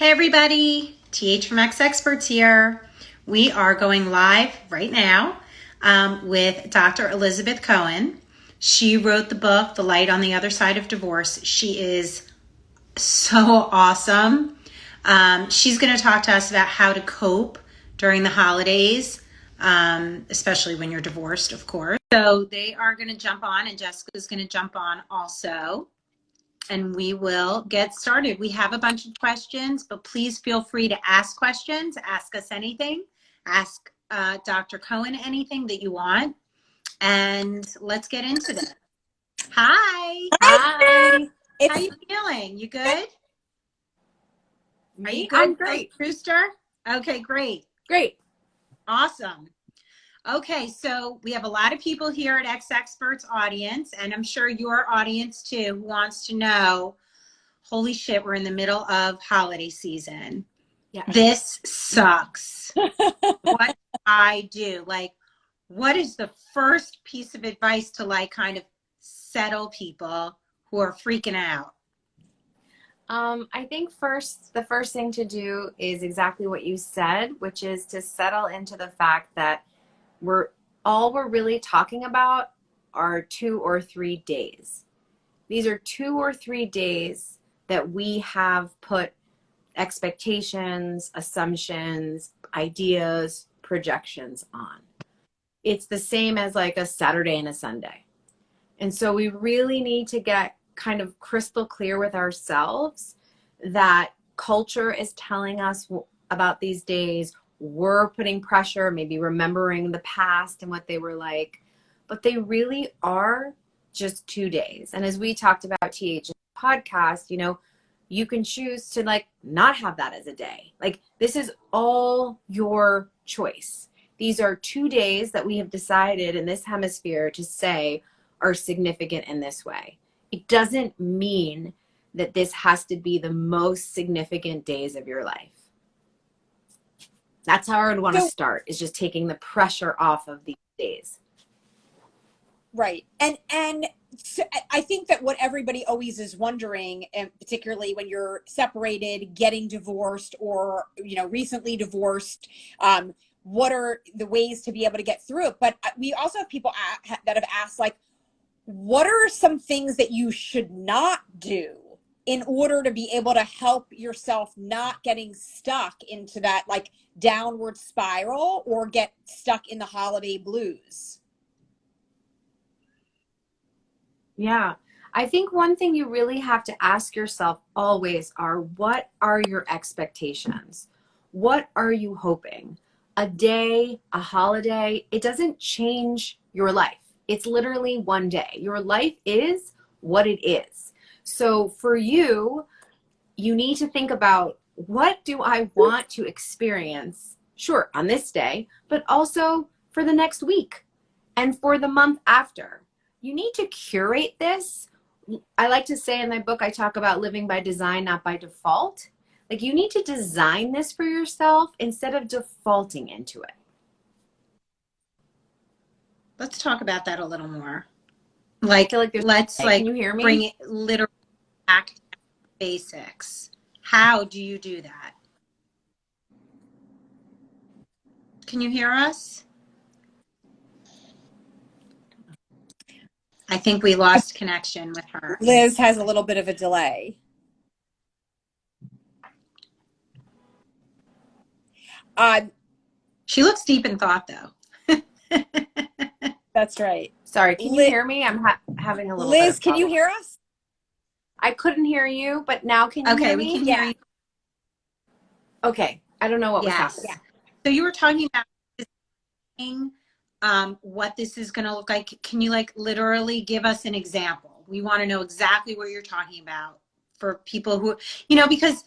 Hey everybody, TH from exEXPERTS here. We are going live right now with Dr. Elizabeth Cohen. She wrote the book, The Light on the Other Side of Divorce. She is so awesome. She's going to talk to us about how to cope during the holidays, especially when you're divorced, of course. So they are going to jump on, and Jessica's going to jump on also. And we will get started. We have a bunch of questions, but please feel free to ask questions, ask us anything, ask Dr. Cohen anything that you want, and let's get into this. Hi. Hi. How you feeling? You good? Are you good? I'm great. Rooster? Okay, great. Great. Awesome. Okay, so we have a lot of people here at exEXPERTS audience, and I'm sure your audience too, who wants to know, holy shit, we're in the middle of holiday season. Yeah. This sucks. What do I do? Like, what is the first piece of advice to like kind of settle people who are freaking out? I think the first thing to do is exactly what you said, which is to settle into the fact that we're really talking about are 2 or 3 days. These are 2 or 3 days that we have put expectations, assumptions, ideas, projections on. It's the same as like a Saturday and a Sunday. And so we really need to get kind of crystal clear with ourselves that culture is telling us about these days. We're putting pressure, maybe remembering the past and what they were like, but they really are just 2 days. And as we talked about TH in the podcast, you know, you can choose to like not have that as a day. Like this is all your choice. These are 2 days that we have decided in this hemisphere to say are significant in this way. It doesn't mean that this has to be the most significant days of your life. That's how I would want to start, is just taking the pressure off of these days. Right. And so I think that what everybody always is wondering, and particularly when you're separated, getting divorced, or, you know, recently divorced, what are the ways to be able to get through it? But we also have people that have asked, like, what are some things that you should not do in order to be able to help yourself not getting stuck into that like downward spiral or get stuck in the holiday blues? Yeah. I think one thing you really have to ask yourself always are, what are your expectations? What are you hoping? A day, a holiday, it doesn't change your life. It's literally one day. Your life is what it is. So for you, you need to think about, what do I want to experience? Sure, on this day, but also for the next week and for the month after. You need to curate this. I like to say in my book, I talk about living by design, not by default. Like you need to design this for yourself instead of defaulting into it. Let's talk about that a little more. Like, let's can you hear me? Bring it literally back to basics. How do you do that? Can you hear us? I think we lost connection with her. Liz has a little bit of a delay. She looks deep in thought, though. That's right. Sorry, can you hear me? I'm having a little Liz, can you hear us? I couldn't hear you, but now can you hear me? Okay, we can hear you. Okay, I don't know what was happening. Yeah. So you were talking about what this is going to look like. Can you like literally give us an example? We want to know exactly what you're talking about for people who, you know, because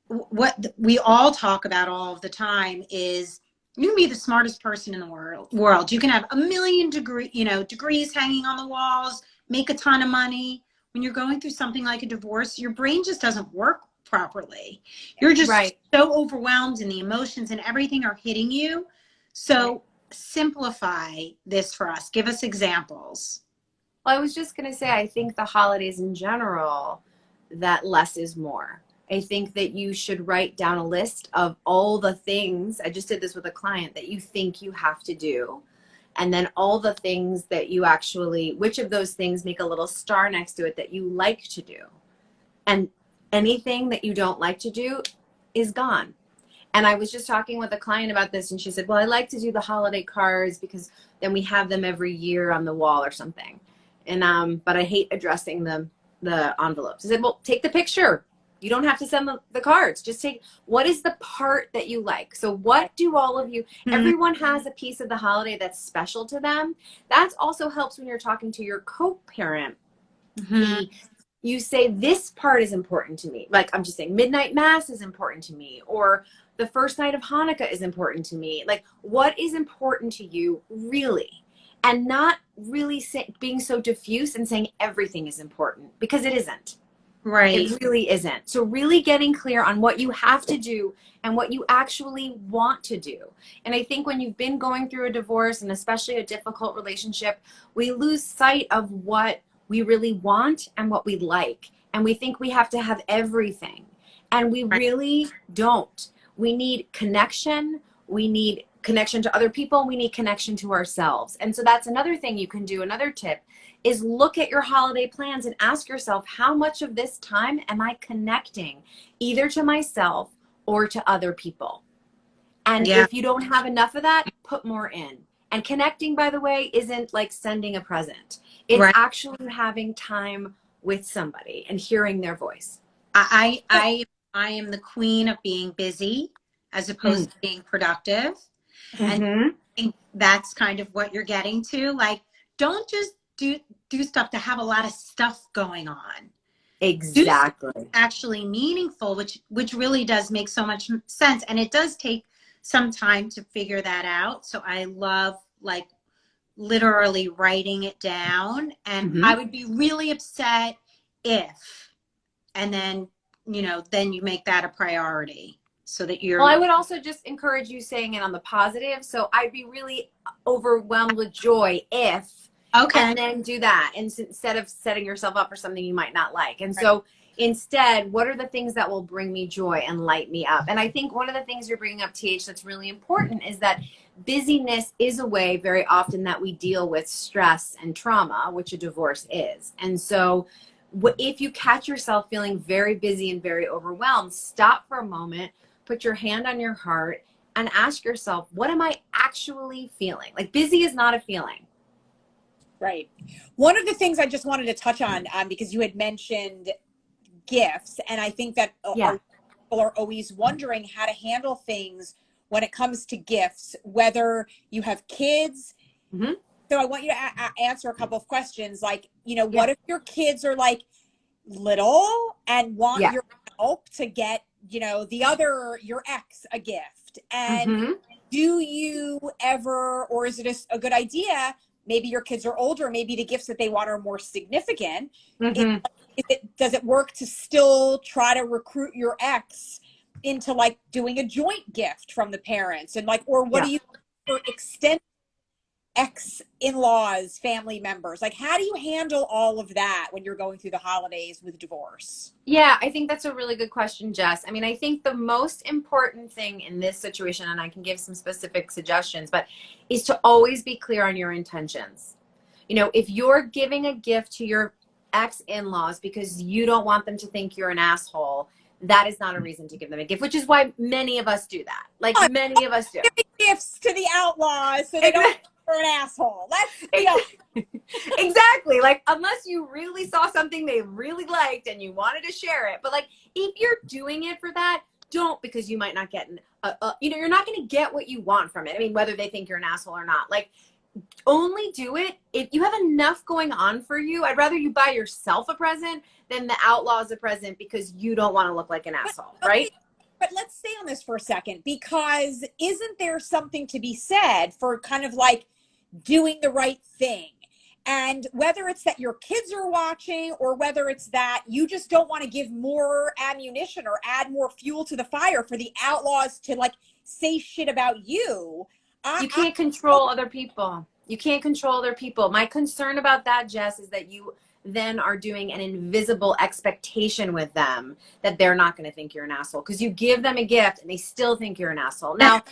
what we all talk about all of the time is, you can be the smartest person in the world. You can have 1 million degrees hanging on the walls, make a ton of money. When you're going through something like a divorce, your brain just doesn't work properly. You're just so overwhelmed, and the emotions and everything are hitting you. So simplify this for us. Give us examples. Well, I was just going to say, I think the holidays in general, that less is more. I think that you should write down a list of all the things. I just did this with a client that you think you have to do. And then all the things that you actually, which of those things make a little star next to it that you like to do. And anything that you don't like to do is gone. And I was just talking with a client about this, and she said, well, I like to do the holiday cards because then we have them every year on the wall or something. And but I hate addressing the envelopes. I said, well, take the picture. You don't have to send the cards. Just take, what is the part that you like? So what do all of you, everyone has a piece of the holiday that's special to them. That also helps when you're talking to your co-parent. You say, this part is important to me. Like, I'm just saying, midnight mass is important to me, or the first night of Hanukkah is important to me. Like, what is important to you, really? And not really being so diffuse and saying everything is important, because it isn't. Right. It really isn't. So really getting clear on what you have to do and what you actually want to do. And I think when you've been going through a divorce, and especially a difficult relationship, we lose sight of what we really want and what we like. And we think we have to have everything. And we really don't. We need connection. We need connection to other people. We need connection to ourselves. And so that's another thing you can do. Another tip is look at your holiday plans and ask yourself, how much of this time am I connecting either to myself or to other people? And if you don't have enough of that, put more in. And connecting, by the way, isn't like sending a present. It's actually having time with somebody and hearing their voice. I am the queen of being busy as opposed to being productive. And I think that's kind of what you're getting to. Like, don't just do stuff to have a lot of stuff going on. Exactly. Do actually meaningful, which really does make so much sense. And it does take some time to figure that out. So I love, like, literally writing it down. And I would be really upset if, and then, you know, then you make that a priority so that you're. Well, I would also just encourage you saying it on the positive. So I'd be really overwhelmed with joy if, and then do that instead of setting yourself up for something you might not like. And so instead, what are the things that will bring me joy and light me up? And I think one of the things you're bringing up, TH, that's really important is that busyness is a way very often that we deal with stress and trauma, which a divorce is. And so if you catch yourself feeling very busy and very overwhelmed, stop for a moment, put your hand on your heart, and ask yourself, what am I actually feeling? Like, busy is not a feeling. Right. One of the things I just wanted to touch on, because you had mentioned gifts, and I think that people are always wondering how to handle things when it comes to gifts, whether you have kids. So I want you to answer a couple of questions, like, you know, what if your kids are like little and want your help to get, you know, your ex a gift? And do you ever, or is it a good idea, maybe your kids are older, maybe the gifts that they want are more significant. Does it work to still try to recruit your ex into like doing a joint gift from the parents? And like, or what do you for extended ex-in-laws, family members? Like, how do you handle all of that when you're going through the holidays with divorce? Yeah, I think that's a really good question, Jess. I mean, I think the most important thing in this situation, and I can give some specific suggestions, but is to always be clear on your intentions. You know, if you're giving a gift to your ex-in-laws because you don't want them to think you're an asshole, that is not a reason to give them a gift, which is why many of us do that. Like, many of us do. Giving gifts to the outlaws so they don't you're an asshole. Exactly. Like, unless you really saw something they really liked and you wanted to share it. But like, if you're doing it for that, don't, because you might not get, you know, you're not going to get what you want from it. I mean, whether they think you're an asshole or not, like, only do it if you have enough going on for you. I'd rather you buy yourself a present than the outlaws a present because you don't want to look like an asshole, right? But let's stay on this for a second, because isn't there something to be said for kind of like doing the right thing? And whether it's that your kids are watching or whether it's that you just don't want to give more ammunition or add more fuel to the fire for the outlaws to like say shit about you. You can't control other people. You can't control other people. My concern about that, Jess, is that you then are doing an invisible expectation with them that they're not going to think you're an asshole because you give them a gift and they still think you're an asshole. Now,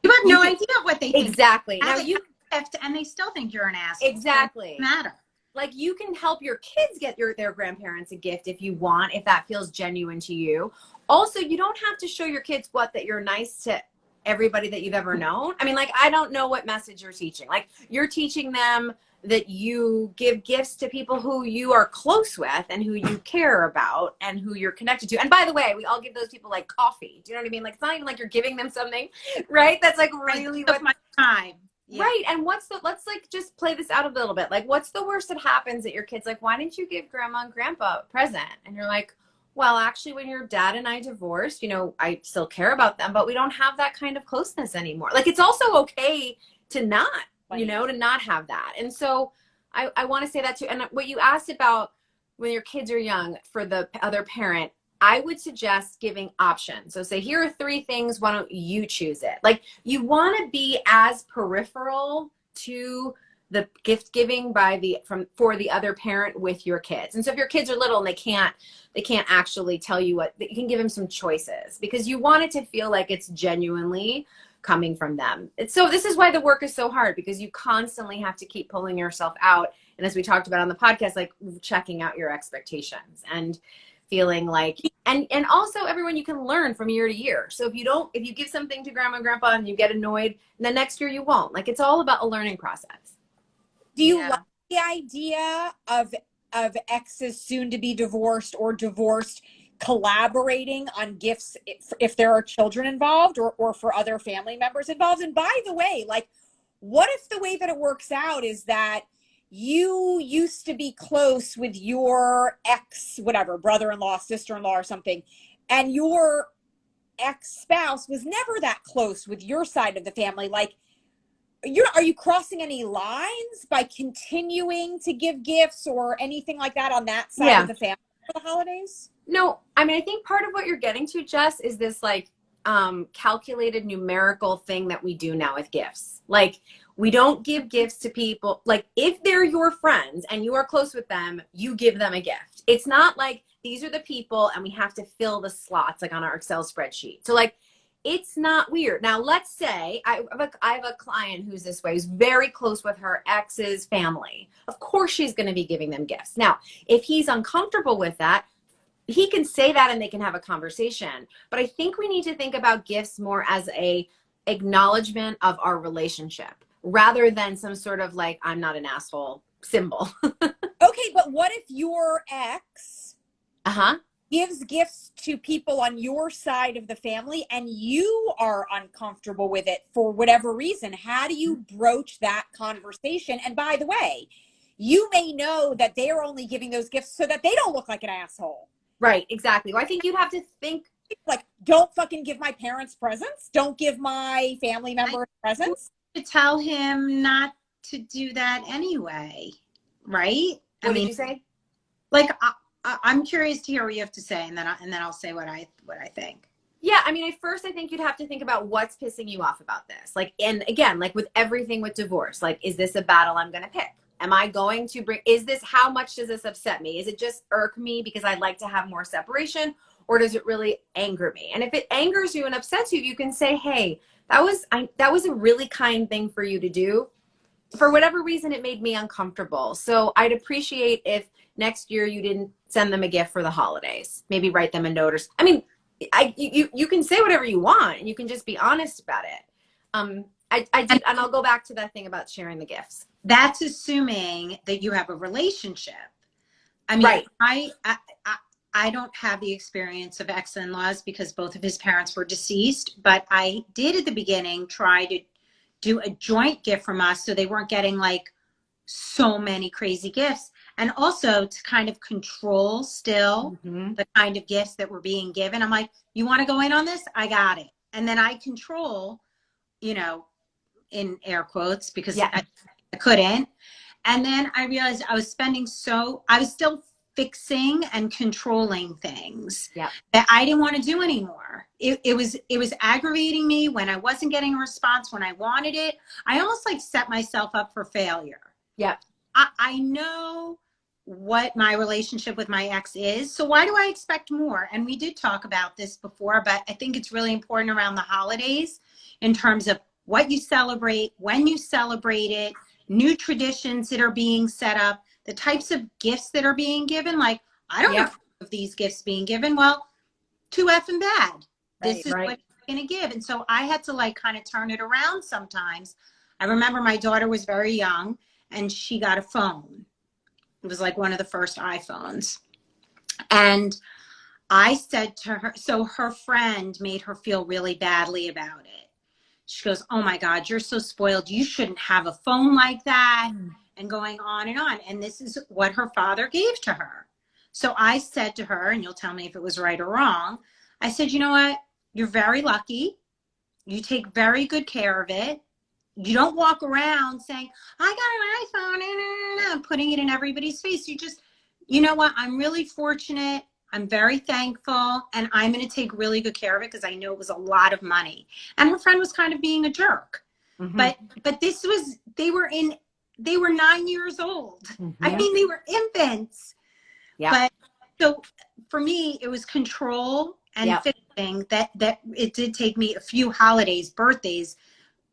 you have no idea what they think. Exactly. Now you gift and they still think you're an asshole. Exactly. It doesn't matter. Like, you can help your kids get their grandparents a gift if you want, if that feels genuine to you. Also, you don't have to show your kids that you're nice to everybody that you've ever known. I mean, like, I don't know what message you're teaching. Like, you're teaching them that you give gifts to people who you are close with and who you care about and who you're connected to. And by the way, we all give those people like coffee. Do you know what I mean? Like, it's not even like you're giving them something, right? That's like really what my time. Yeah. Right. And let's like just play this out a little bit. Like, what's the worst that happens that your kid's like, why didn't you give grandma and grandpa a present? And you're like, well, actually, when your dad and I divorced, I still care about them, but we don't have that kind of closeness anymore. Like, it's also okay to not, to not have that. And so I want to say that too. And what you asked about when your kids are young for the other parent, I would suggest giving options. So say, here are 3 things. Why don't you choose it? Like, you want to be as peripheral to the gift giving for the other parent with your kids. And so if your kids are little and they can't actually tell you what, you can give them some choices because you want it to feel like it's genuinely coming from them. So this is why the work is so hard, because you constantly have to keep pulling yourself out. And as we talked about on the podcast, like checking out your expectations and feeling like, and also everyone, you can learn from year to year. So if you give something to grandma and grandpa and you get annoyed, and then next year you won't. Like, it's all about a learning process. Do you like the idea of exes soon to be divorced or divorced collaborating on gifts if there are children involved or for other family members involved? And by the way, like, what if the way that it works out is that you used to be close with your ex, whatever, brother-in-law, sister-in-law or something, and your ex-spouse was never that close with your side of the family? Like, are you crossing any lines by continuing to give gifts or anything like that on that side of the family for the holidays? No, I mean, I think part of what you're getting to, Jess, is this like calculated numerical thing that we do now with gifts. Like, we don't give gifts to people. Like, if they're your friends and you are close with them, you give them a gift. It's not like these are the people and we have to fill the slots like on our Excel spreadsheet. So like, it's not weird. Now, let's say I have a client who's this way, who's very close with her ex's family. Of course, she's going to be giving them gifts. Now, if he's uncomfortable with that, he can say that and they can have a conversation. But I think we need to think about gifts more as a acknowledgement of our relationship rather than some sort of like, I'm not an asshole symbol. Okay, but what if your ex gives gifts to people on your side of the family and you are uncomfortable with it for whatever reason? How do you broach that conversation? And by the way, you may know that they are only giving those gifts so that they don't look like an asshole. Right, exactly. Well, I think you'd have to think, like, don't fucking give my parents presents. Don't give my family members presents. To tell him not to do that anyway, right? What did you say? Like, I'm curious to hear what you have to say, and then I'll say what I think. Yeah, I mean, at first, I think you'd have to think about what's pissing you off about this. Like, and again, like with everything with divorce, like, is this a battle I'm going to pick? Am I going to how much does this upset me? Is it just irk me because I'd like to have more separation, or does it really anger me? And if it angers you and upsets you, you can say, hey, that was a really kind thing for you to do. For whatever reason, it made me uncomfortable. So I'd appreciate if next year you didn't send them a gift for the holidays. Maybe write them a note, or I mean, you can say whatever you want, and you can just be honest about it. I did, and I'll go back to that thing about sharing the gifts. That's assuming that you have a relationship. I mean, right. I don't have the experience of ex-in-laws because both of his parents were deceased, but I did at the beginning try to do a joint gift from us so they weren't getting like so many crazy gifts, and also to kind of control still the kind of gifts that were being given. I'm like, you want to go in on this? I got it. And then I control, in air quotes, because I couldn't. And then I realized I was still fixing and controlling things that I didn't want to do anymore. It was aggravating me when I wasn't getting a response when I wanted it. I almost like set myself up for failure. Yeah. I know what my relationship with my ex is. So why do I expect more? And we did talk about this before, but I think it's really important around the holidays in terms of what you celebrate, when you celebrate it, new traditions that are being set up, the types of gifts that are being given. Like, I don't approve of these gifts being given. Well, too effing bad. This is what you're going to give. And so I had to like kind of turn it around sometimes. I remember my daughter was very young and she got a phone. It was like one of the first iPhones. And I said to her, so her friend made her feel really badly about it. She goes, oh my God, you're so spoiled. You shouldn't have a phone like that. And going on and on. And this is what her father gave to her. So I said to her, and you'll tell me if it was right or wrong, I said, you know what? You're very lucky. You take very good care of it. You don't walk around saying, I got an iPhone and putting it in everybody's face. You just, you know what? I'm really fortunate. I'm very thankful. And I'm going to take really good care of it because I know it was a lot of money. And her friend was kind of being a jerk. But this was, they were 9 years old. I mean, they were infants. But so for me, it was control and fixing that it did take me a few holidays, birthdays,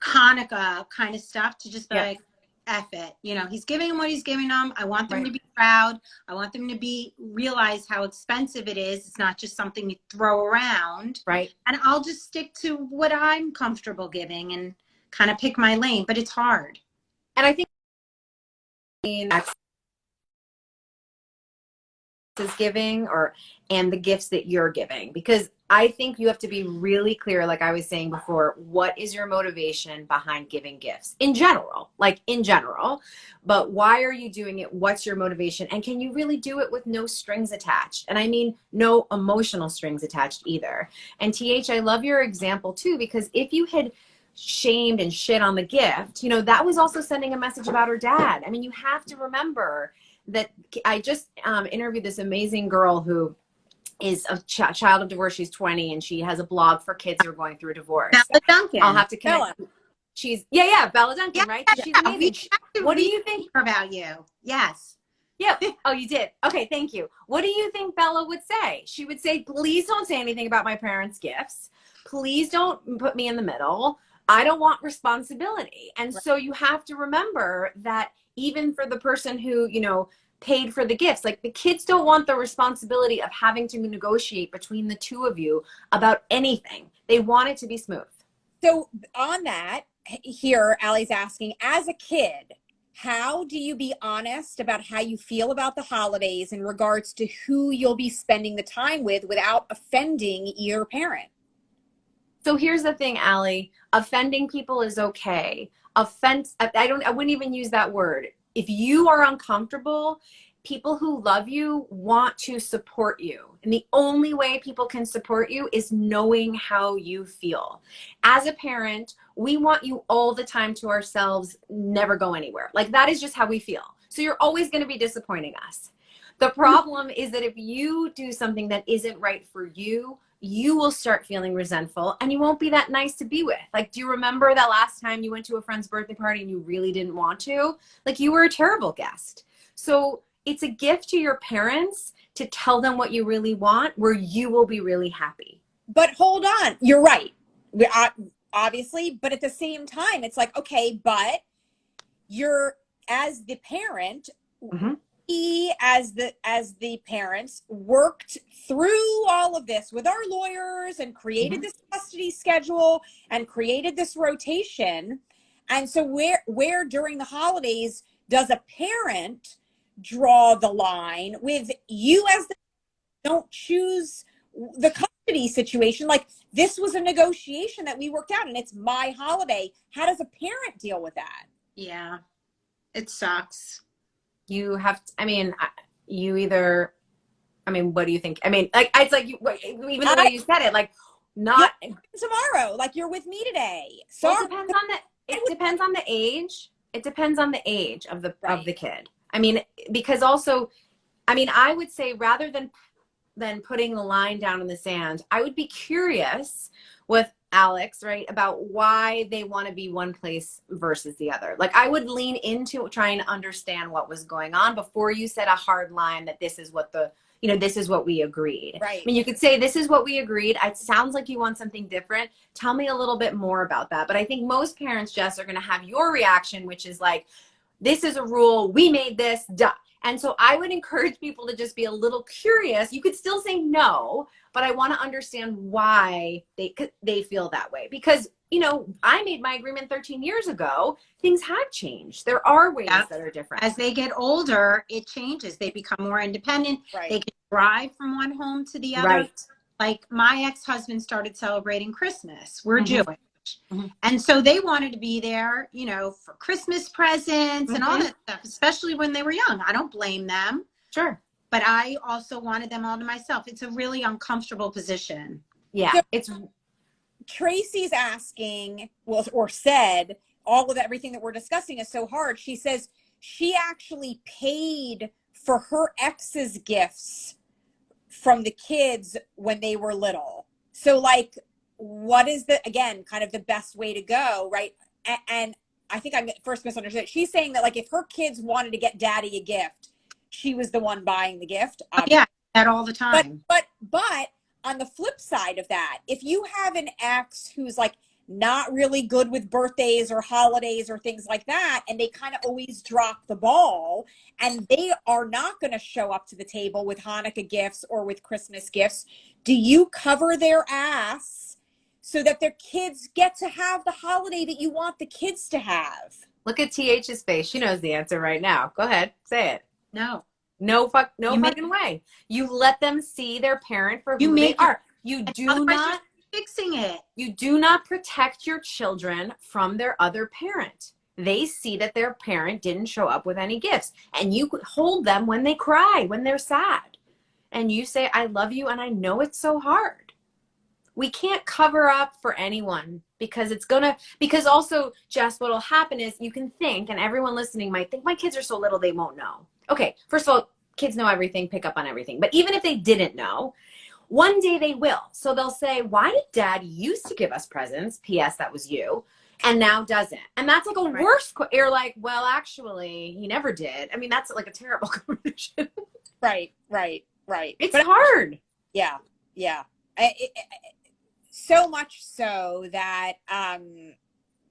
Hanukkah kind of stuff to just be like, F it. You know, he's giving them what he's giving them. I want them to be proud. I want them to realize how expensive it is. It's not just something you throw around. Right. And I'll just stick to what I'm comfortable giving and kind of pick my lane, but it's hard. And I think is giving and the gifts that you're giving, because I think you have to be really clear, like I was saying before, what is your motivation behind giving gifts in general, but why are you doing it? What's your motivation? And can you really do it with no strings attached? And I mean, no emotional strings attached either. And TH, I love your example too, because if you had shamed and shit on the gift, you know, that was also sending a message about her dad. I mean, you have to remember that I just interviewed this amazing girl who is a child of divorce. She's 20 and she has a blog for kids who are going through a divorce. Bella Duncan. I'll have to connect. She's Bella Duncan, right? She's amazing. What do you think about you? Yes. Yeah. Oh, you did. Okay. Thank you. What do you think Bella would say? She would say, please don't say anything about my parents' gifts. Please don't put me in the middle. I don't want responsibility. And so you have to remember that even for the person who, you know, paid for the gifts, like the kids don't want the responsibility of having to negotiate between the two of you about anything. They want it to be smooth. So on that, here, Allie's asking, as a kid, how do you be honest about how you feel about the holidays in regards to who you'll be spending the time with without offending your parent? So here's the thing, Allie, offending people is okay. Offense, I wouldn't even use that word. If you are uncomfortable, people who love you want to support you. And the only way people can support you is knowing how you feel. As a parent, we want you all the time to ourselves, never go anywhere. Like that is just how we feel. So you're always going to be disappointing us. The problem is that if you do something that isn't right for you, you will start feeling resentful and you won't be that nice to be with. Like, do you remember that last time you went to a friend's birthday party and you really didn't want to? Like, you were a terrible guest. So it's a gift to your parents to tell them what you really want, where you will be really happy. But hold on, you're right. Obviously, but at the same time, it's like, okay, but you're, as the parent, we as the parents worked through all of this with our lawyers and created this custody schedule and created this rotation. And so where during the holidays does a parent draw the line with you as the don't choose the custody situation? Like, this was a negotiation that we worked out and it's my holiday. How does a parent deal with that? Yeah, it sucks. You have to, I mean, you either, I mean, what do you think? I mean, like, it's like, even the way you said it, like, not tomorrow, like you're with me today. So well, it depends on the age. It depends on the age of the kid. I mean, because also, I mean, I would say rather than putting the line down in the sand, I would be curious with Alex, right, about why they want to be one place versus the other. Like I would lean into trying to understand what was going on before you set a hard line that this is what this is what we agreed. Right. I mean, you could say this is what we agreed. It sounds like you want something different. Tell me a little bit more about that. But I think most parents, Jess, are going to have your reaction, which is like, this is a rule. We made this, duh. And so I would encourage people to just be a little curious. You could still say no, but I want to understand why they feel that way. Because, I made my agreement 13 years ago. Things have changed. There are ways that are different. As they get older, it changes. They become more independent. Right. They can drive from one home to the other. Right. Like my ex-husband started celebrating Christmas. We're Jewish. Mm-hmm. And so they wanted to be there, for Christmas presents and all that stuff, especially when they were young. I don't blame them. Sure. But I also wanted them all to myself. It's a really uncomfortable position. Yeah. So, it's Tracy's asking, or said, all of everything that we're discussing is so hard. She says she actually paid for her ex's gifts from the kids when they were little. So like, what is again, kind of the best way to go, right? And I think I first misunderstood. She's saying that like if her kids wanted to get daddy a gift, she was the one buying the gift. Yeah, that all the time. But on the flip side of that, if you have an ex who's like not really good with birthdays or holidays or things like that, and they kind of always drop the ball, and they are not going to show up to the table with Hanukkah gifts or with Christmas gifts, do you cover their ass so that their kids get to have the holiday that you want the kids to have? Look at TH's face. She knows the answer right now. Go ahead. Say it. No fucking way. You let them see their parent for who they are. You do not fixing it. You do not protect your children from their other parent. They see that their parent didn't show up with any gifts, and you hold them when they cry, when they're sad. And you say, I love you, and I know it's so hard. We can't cover up for anyone because also, Jess, what'll happen is you can think, and everyone listening might think, my kids are so little, they won't know. Okay, first of all, kids know everything, pick up on everything. But even if they didn't know, one day they will. So they'll say, why did dad used to give us presents? P.S. That was you. And now doesn't. And that's like a worse. You're like, well, actually, he never did. I mean, that's like a terrible conversation. Right. It's hard. Yeah. So much so that, I mean,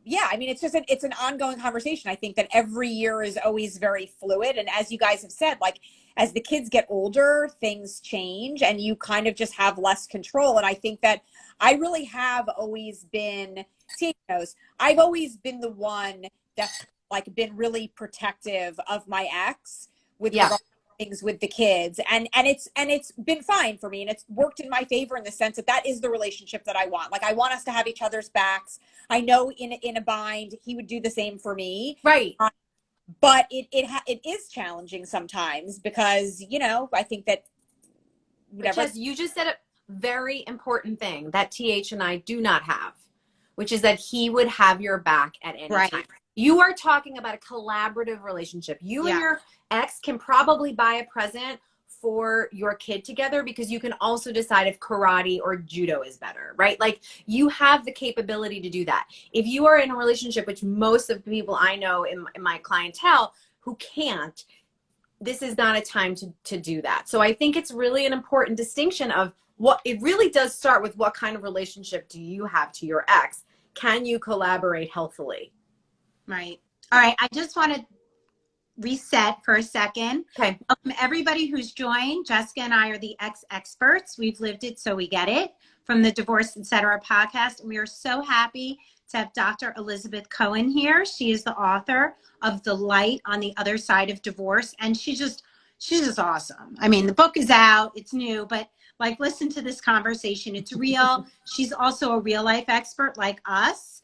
it's an ongoing conversation. I think that every year is always very fluid. And as you guys have said, like, as the kids get older, things change and you kind of just have less control. And I think that I really have always been, I've always been the one that's like been really protective of my ex with regard to things with the kids. And it's been fine for me. And it's worked in my favor in the sense that is the relationship that I want. Like, I want us to have each other's backs. I know in a bind, he would do the same for me. Right. But it is challenging sometimes because, I think that whatever. Jess, you just said a very important thing that TH and I do not have, which is that he would have your back at any time. You are talking about a collaborative relationship. You and your ex can probably buy a present for your kid together because you can also decide if karate or judo is better, right? Like, you have the capability to do that. If you are in a relationship, which most of the people I know in my clientele who can't, this is not a time to do that. So I think it's really an important distinction of what it really does start with. What kind of relationship do you have to your ex? Can you collaborate healthily? Right. All right. I just want to reset for a second. Okay. Everybody who's joined, Jessica and I are the exEXPERTS. We've lived it, so we get it, from the Divorce Etc. podcast. And we are so happy to have Dr. Elizabeth Cohen here. She is the author of The Light on the Other Side of Divorce. And she's just awesome. I mean, the book is out, it's new, but like, listen to this conversation. It's real. She's also a real life expert like us.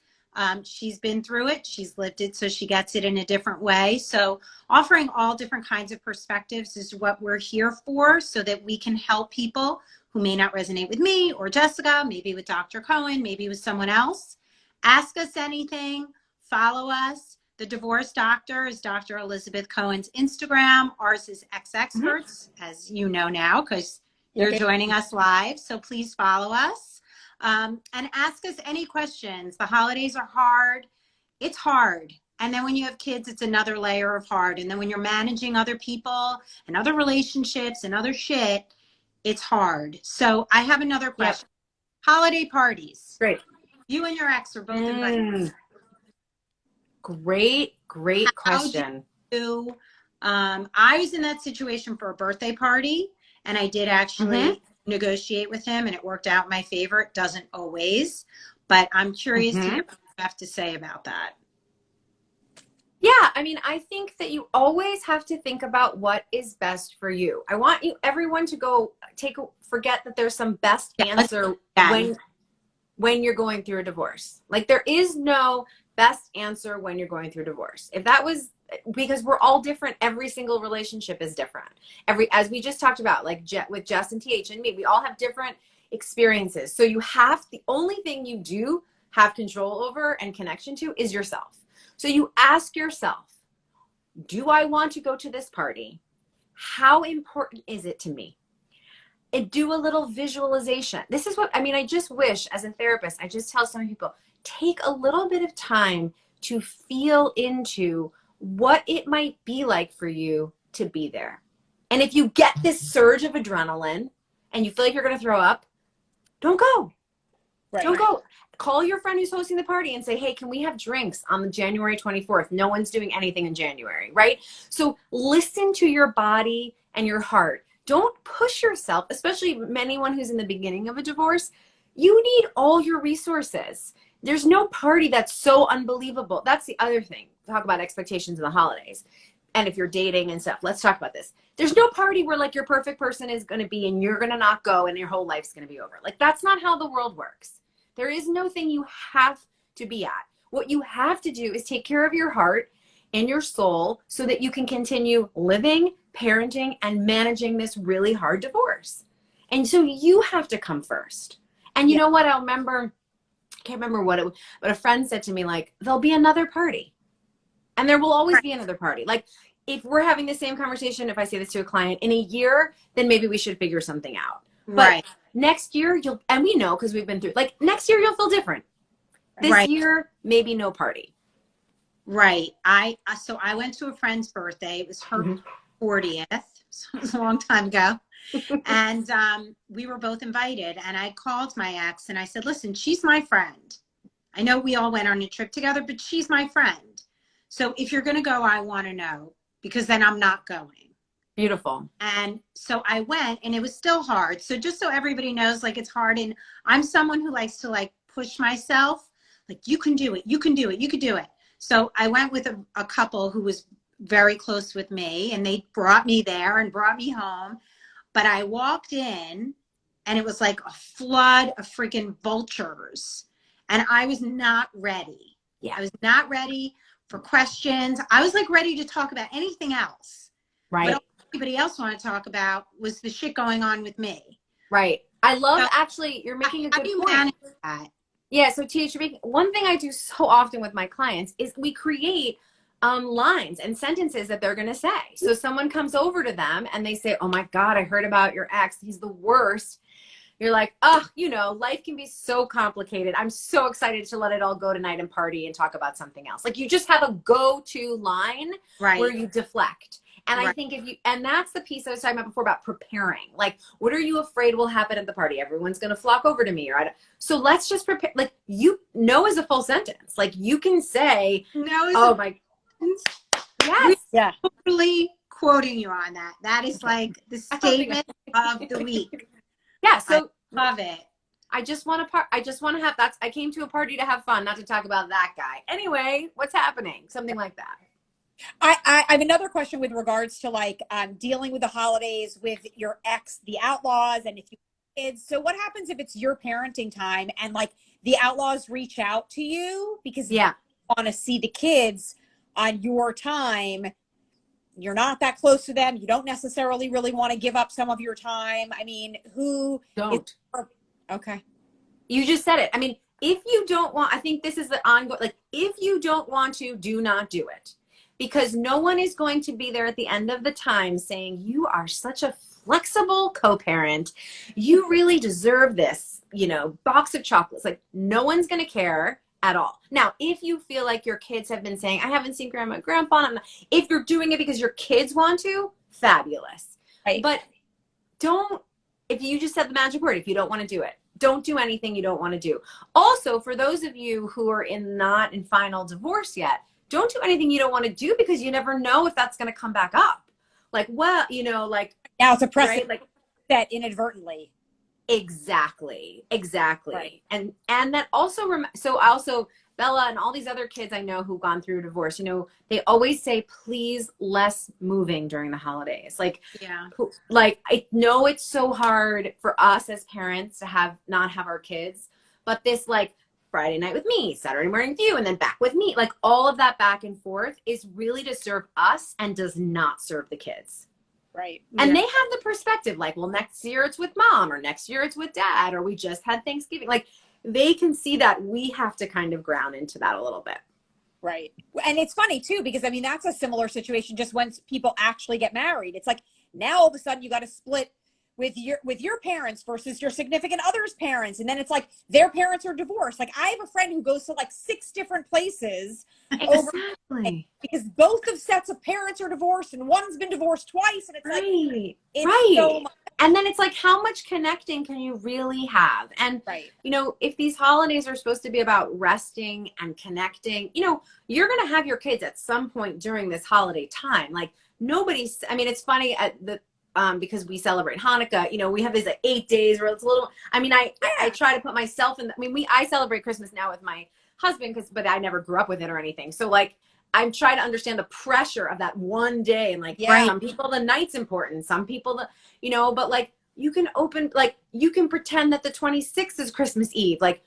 She's been through it. She's lived it, so she gets it in a different way. So offering all different kinds of perspectives is what we're here for, so that we can help people who may not resonate with me or Jessica, maybe with Dr. Cohen, maybe with someone else. Ask us anything. Follow us. The Divorce Doctor is Dr. Elizabeth Cohen's Instagram. Ours is exEXPERTS, as you know now, because you're joining us live. So please follow us. And ask us any questions. The holidays are hard. It's hard. And then when you have kids, it's another layer of hard. And then when you're managing other people and other relationships and other shit, it's hard. So I have another question. Yep. Holiday parties. Great. You and your ex are both invited. Great question. I was in that situation for a birthday party, and I did actually negotiate with him, and it worked out in my favor. It doesn't always, but I'm curious to hear what you have to say about that. Yeah, I mean, I think that you always have to think about what is best for you. I want everyone to forget that there's some best answer when you're going through a divorce. Like, there is no best answer when you're going through divorce. If that was, because we're all different, every single relationship is different. As we just talked about, like with Jess and TH and me, we all have different experiences. So the only thing you do have control over and connection to is yourself. So you ask yourself, do I want to go to this party? How important is it to me? And do a little visualization. This is what, I mean, I just wish as a therapist, I just tell some people, take a little bit of time to feel into what it might be like for you to be there. And if you get this surge of adrenaline and you feel like you're going to throw up, don't go. Don't go. Call your friend who's hosting the party and say, hey, can we have drinks on January 24th? No one's doing anything in January, right? So listen to your body and your heart. Don't push yourself, especially anyone who's in the beginning of a divorce. You need all your resources. There's no party that's so unbelievable. That's the other thing. Talk about expectations in the holidays. And if you're dating and stuff, let's talk about this. There's no party where like your perfect person is going to be and you're going to not go and your whole life's going to be over. Like, that's not how the world works. There is no thing you have to be at. What you have to do is take care of your heart and your soul so that you can continue living, parenting, and managing this really hard divorce. And so you have to come first. And you know what? I can't remember what a friend said to me, like, there'll be another party. And there will always be another party. Like, if we're having the same conversation, if I say this to a client in a year, then maybe we should figure something out. But next year, and we know because we've been through, like, next year you'll feel different. This year, maybe no party. Right. So I went to a friend's birthday. It was her 40th. So it was a long time ago. And we were both invited. And I called my ex and I said, listen, she's my friend. I know we all went on a trip together, but she's my friend. So if you're going to go, I want to know, because then I'm not going. Beautiful. And so I went, and it was still hard. So just so everybody knows, like, it's hard. And I'm someone who likes to, like, push myself. Like, you can do it. You can do it. You can do it. So I went with a couple who was very close with me, and they brought me there and brought me home. But I walked in, and it was like a flood of freaking vultures. And I was not ready. I was not ready for questions. I was, like, ready to talk about anything else. Right. But everybody else wanted to talk about was the shit going on with me. Right. I love, actually, you're making a good point. Manage that? Yeah. So TH, one thing I do so often with my clients is we create lines and sentences that they're going to say. So someone comes over to them and they say, oh my God, I heard about your ex. He's the worst. You're like, oh, life can be so complicated. I'm so excited to let it all go tonight and party and talk about something else. Like, you just have a go-to line where you deflect. And I think and that's the piece I was talking about before about preparing. Like, what are you afraid will happen at the party? Everyone's going to flock over to me. So let's just prepare. Like, no is a full sentence. Like, you can say, no, yes. Yeah. Totally quoting you on that. That is like the statement of the week. Yeah. So I love it. I just want to have I came to a party to have fun, not to talk about that guy. Anyway, what's happening? Something like that. I have another question with regards to, like, dealing with the holidays with your ex, the outlaws, and if you have kids. So what happens if it's your parenting time and, like, the outlaws reach out to you because you want to see the kids on your time? You're not that close to them. You don't necessarily really want to give up some of your time. I mean, don't. Okay. You just said it. I mean, if you don't want, I think this is the ongoing, like, if you don't want to, do not do it. Because no one is going to be there at the end of the time saying, you are such a flexible co-parent. You really deserve this, box of chocolates. Like, no one's going to care at all. Now, if you feel like your kids have been saying, I haven't seen grandma and grandpa, if you're doing it because your kids want to, fabulous. Right. But if you just said the magic word, if you don't want to do it, don't do anything you don't want to do. Also, for those of you who are not in final divorce yet, don't do anything you don't want to do, because you never know if that's going to come back up. Like, well, like now it's a precedent, right? Like, that inadvertently. Exactly. Right. And that also, so also Bella and all these other kids I know who've gone through divorce, they always say, please, less moving during the holidays. Like, Yeah. like, I know it's so hard for us as parents to not have our kids, but this, like, Friday night with me, Saturday morning with you, and then back with me, like, all of that back and forth is really to serve us and does not serve the kids. Right. And they have the perspective, like, well, next year it's with mom, or next year it's with dad, or we just had Thanksgiving. Like, they can see that. We have to kind of ground into that a little bit. Right. And it's funny too, because I mean, that's a similar situation just when people actually get married. It's like, now all of a sudden you got to split with your parents versus your significant other's parents. And then it's like their parents are divorced. Like, I have a friend who goes to like 6 different places Exactly. because both of sets of parents are divorced and one's been divorced twice. And it's Right. like, it's Right. so much. And then it's like, how much connecting can you really have? And, Right. if these holidays are supposed to be about resting and connecting, you're going to have your kids at some point during this holiday time. Like, it's funny at the, because we celebrate Hanukkah, we have these like 8 days where it's a little, I try to put myself in, I celebrate Christmas now with my husband, but I never grew up with it or anything. So, like, I'm trying to understand the pressure of that one day. And, like, some people, the night's important. Some people, but, like, you can pretend that the 26th is Christmas Eve. Like,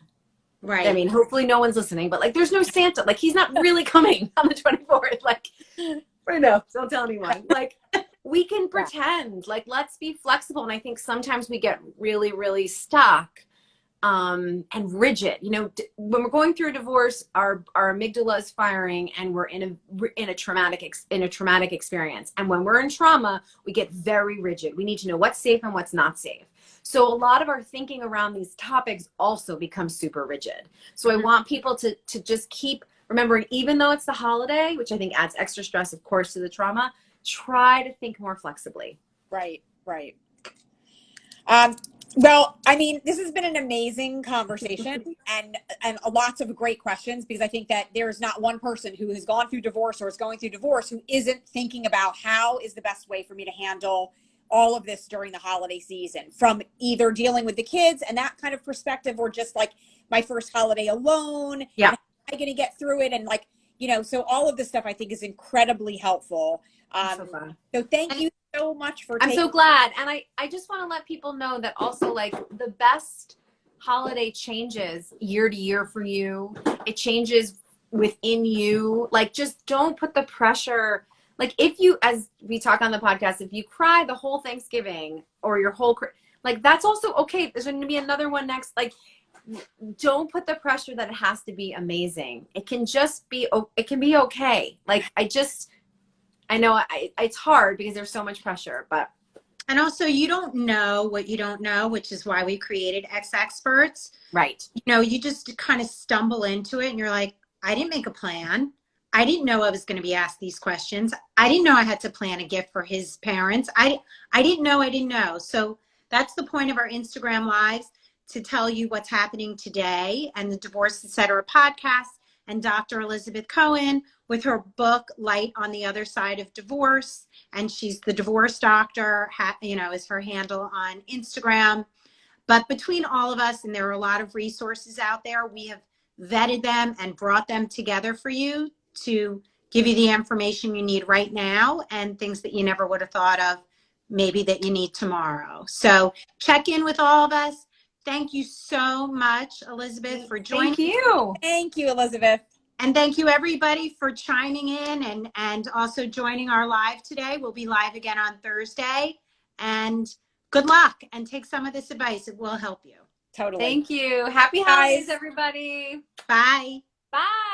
Right. I mean, hopefully no one's listening, but, like, there's no Santa. Like, he's not really coming on the 24th. Like, I know, don't tell anyone. Like, we can pretend. Like, let's be flexible. And I think sometimes we get really, really stuck and rigid. When we're going through a divorce, our amygdala is firing, and we're in a traumatic experience. And when we're in trauma, we get very rigid. We need to know what's safe and what's not safe. So a lot of our thinking around these topics also becomes super rigid. So I want people to just keep remembering, even though it's the holiday, which I think adds extra stress, of course, to the trauma, try to think more flexibly. Right. Well, I mean, this has been an amazing conversation and lots of great questions, because I think that there's not one person who has gone through divorce or is going through divorce who isn't thinking about how is the best way for me to handle all of this during the holiday season, from either dealing with the kids and that kind of perspective, or just like my first holiday alone. Yeah. How am I going to get through it? And, like, so all of this stuff I think is incredibly helpful. So thank you so much for I'm so glad. And I just want to let people know that also, like, the best holiday changes year to year for you. It changes within you. Like, just don't put the pressure. Like, if you, as we talk on the podcast, if you cry the whole Thanksgiving or your whole, like, that's also okay. There's going to be another one next. Like, don't put the pressure that it has to be amazing. It can just be, it can be okay. Like, I know it's hard because there's so much pressure, but. And also, you don't know what you don't know, which is why we created exEXPERTS. Right. You just kind of stumble into it and you're like, I didn't make a plan. I didn't know I was going to be asked these questions. I didn't know I had to plan a gift for his parents. I didn't know. So that's the point of our Instagram lives, to tell you what's happening today, and the Divorce Etc. podcast, and Dr. Elizabeth Cohen with her book, Light on the Other Side of Divorce. And she's the divorce doctor, is her handle on Instagram. But between all of us, and there are a lot of resources out there, we have vetted them and brought them together for you to give you the information you need right now, and things that you never would have thought of, maybe that you need tomorrow. So check in with all of us. Thank you so much, Elizabeth, for joining. Thank you, Elizabeth. And thank you, everybody, for chiming in and also joining our live today. We'll be live again on Thursday. And good luck, and take some of this advice. It will help you. Totally. Thank you. Happy holidays, everybody. Bye. Bye.